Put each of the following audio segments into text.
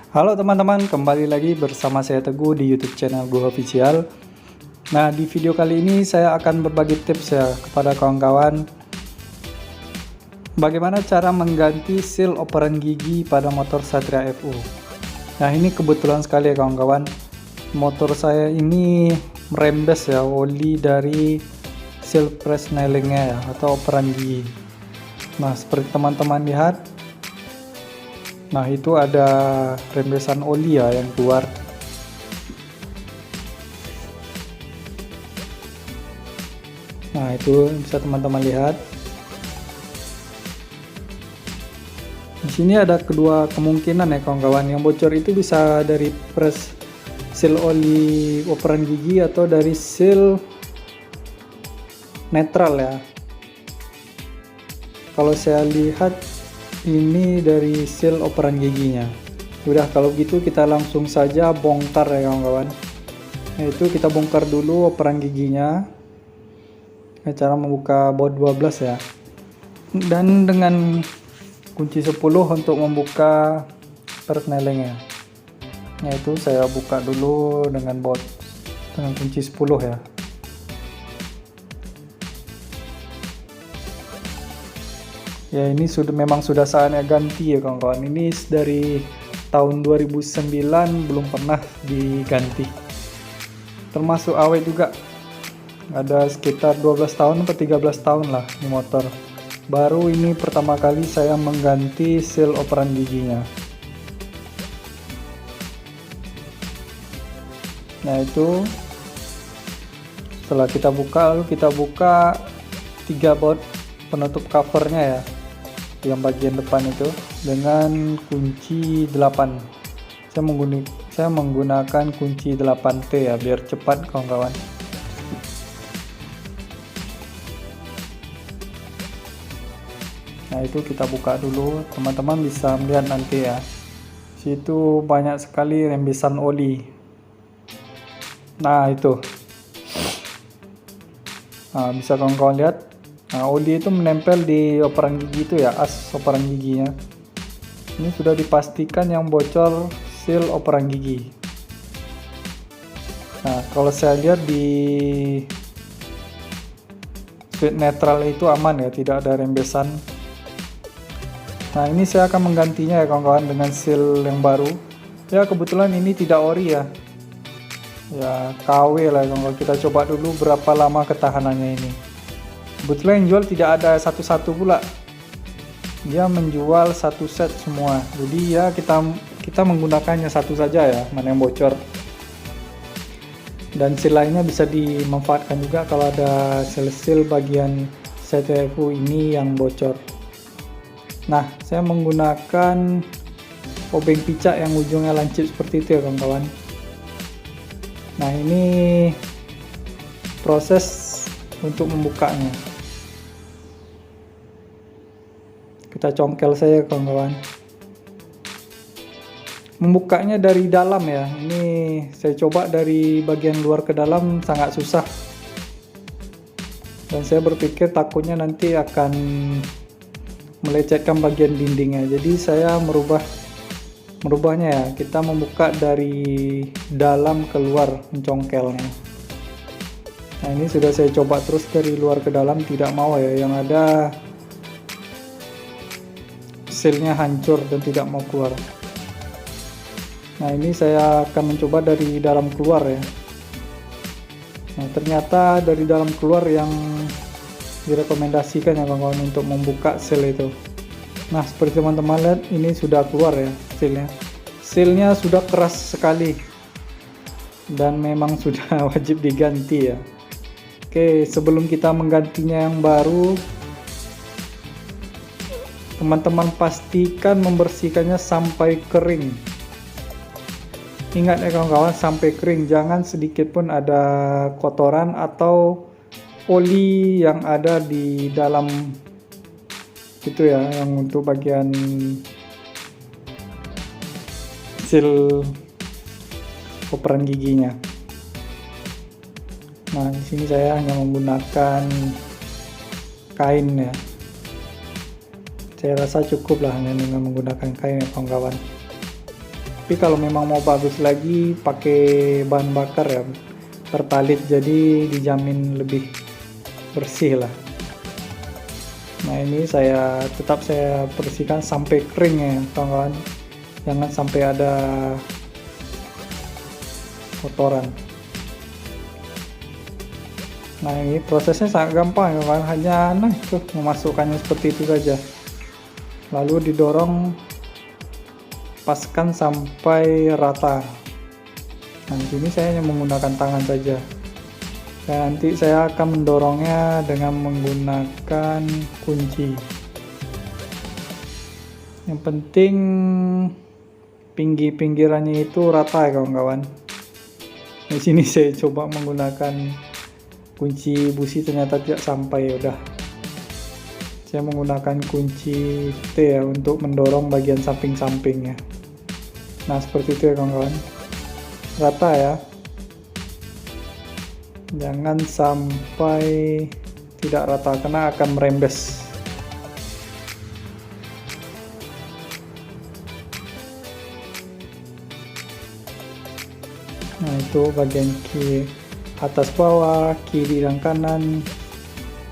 Halo teman-teman, kembali lagi bersama saya Teguh di YouTube channel Gua Official. Nah, di video kali ini saya akan berbagi tips ya kepada kawan-kawan bagaimana cara mengganti seal operan gigi pada motor Satria FU. Nah, ini kebetulan sekali ya kawan-kawan. Motor saya ini merembes ya oli dari seal press nailingnya ya, atau operan gigi. Nah, seperti teman-teman lihat, nah itu ada rembesan oli ya yang keluar. Nah itu bisa teman-teman lihat. Di sini ada kedua kemungkinan ya kawan-kawan. Yang bocor itu bisa dari press seal oli operan gigi atau dari seal netral ya. Kalau saya lihat ini dari seal operan giginya. Udah, kalau gitu kita langsung saja bongkar ya kawan-kawan. Yaitu kita bongkar dulu operan giginya. Cara membuka baut 12 ya. Dan dengan kunci 10 untuk membuka persnelingnya. Yaitu saya buka dulu dengan baut dengan kunci 10 ya. Ya, ini memang sudah saatnya ganti ya kawan-kawan. Ini dari tahun 2009 belum pernah diganti. Termasuk awet juga. Ada sekitar 12 tahun atau 13 tahun lah di motor. Baru ini pertama kali saya mengganti seal operan giginya. Nah itu setelah kita buka, lalu kita buka 3 baut penutup covernya ya, yang bagian depan itu dengan kunci 8. Saya menggunakan kunci 8T ya biar cepat kawan-kawan. Nah itu kita buka dulu, teman-teman bisa melihat nanti ya, situ banyak sekali rembesan oli. Nah itu, nah bisa kawan-kawan lihat. Nah, oli itu menempel di operan gigi itu ya, as operan giginya. Ini sudah dipastikan yang bocor seal operan gigi. Nah, kalau saya lihat di speed netral itu aman ya, tidak ada rembesan. Nah, ini saya akan menggantinya ya kawan-kawan dengan seal yang baru. Ya, kebetulan ini tidak ori ya. Ya, KW lah kawan-kawan. Kita coba dulu berapa lama ketahanannya ini. Kebetulan yang jual tidak ada satu-satu pula, dia menjual satu set semua. Jadi ya kita menggunakannya satu saja ya, mana yang bocor. Dan seal lainnya bisa dimanfaatkan juga kalau ada seal bagian Satria FU ini yang bocor. Nah, saya menggunakan obeng picak yang ujungnya lancip seperti itu ya kawan-kawan. Nah, ini proses untuk membukanya. Kita congkel saja kawan-kawan. Membukanya dari dalam ya. Ini saya coba dari bagian luar ke dalam sangat susah. Dan saya berpikir takutnya nanti akan melecetkan bagian dindingnya. Jadi saya merubahnya ya. Kita membuka dari dalam keluar, mencongkelnya. Nah ini sudah saya coba terus dari luar ke dalam, tidak mau ya, yang ada sealnya hancur dan tidak mau keluar. Nah ini saya akan mencoba dari dalam keluar ya. Nah ternyata dari dalam keluar yang direkomendasikan ya kawan-kawan untuk membuka seal itu. Nah seperti teman-teman lihat, ini sudah keluar ya sealnya. Sealnya sudah keras sekali dan memang sudah wajib diganti ya. Oke, sebelum kita menggantinya yang baru, teman-teman pastikan membersihkannya sampai kering. Ingat ya kawan-kawan, sampai kering, jangan sedikit pun ada kotoran atau oli yang ada di dalam itu ya, yang untuk bagian seal operan giginya. Nah, di sini saya hanya menggunakan kain ya. Saya rasa cukup lah hanya dengan menggunakan kain ya kawan-kawan. Tapi kalau memang mau bagus lagi pakai bahan bakar ya, Pertalite, jadi dijamin lebih bersih lah. Nah ini tetap saya bersihkan sampai kering ya kawan-kawan, jangan sampai ada kotoran. Nah ini prosesnya sangat gampang ya kawan, hanya memasukkannya seperti itu saja, lalu didorong, paskan sampai rata. Nah di sini saya hanya menggunakan tangan saja. Dan nanti saya akan mendorongnya dengan menggunakan kunci. Yang penting pinggirannya itu rata ya kawan-kawan. Di sini saya coba menggunakan kunci busi, ternyata tidak sampai. Udah, saya menggunakan kunci T ya untuk mendorong bagian samping-sampingnya. Nah seperti itu ya kawan-kawan, rata ya, jangan sampai tidak rata karena akan merembes. Nah itu bagian atas bawah, kiri dan kanan,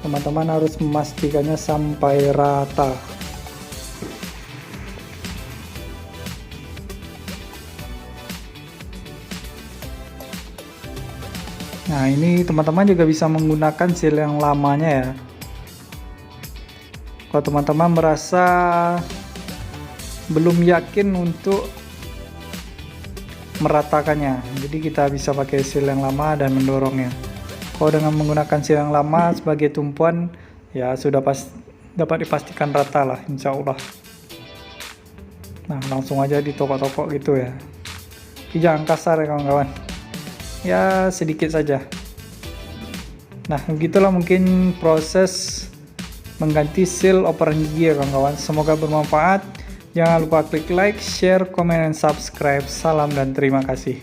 teman-teman harus memastikannya sampai rata. Nah ini teman-teman juga bisa menggunakan seal yang lamanya ya. Kalau teman-teman merasa belum yakin untuk meratakannya, jadi kita bisa pakai seal yang lama dan mendorongnya. Kalau dengan menggunakan seal yang lama sebagai tumpuan, ya sudah dapat dipastikan rata lah insya Allah. Nah langsung aja ditokok-tokok gitu ya, jangan kasar ya kawan-kawan, ya sedikit saja. Nah begitulah mungkin proses mengganti seal operan gigi ya kawan-kawan. Semoga bermanfaat. Jangan lupa klik like, share, komen, dan subscribe. Salam dan terima kasih.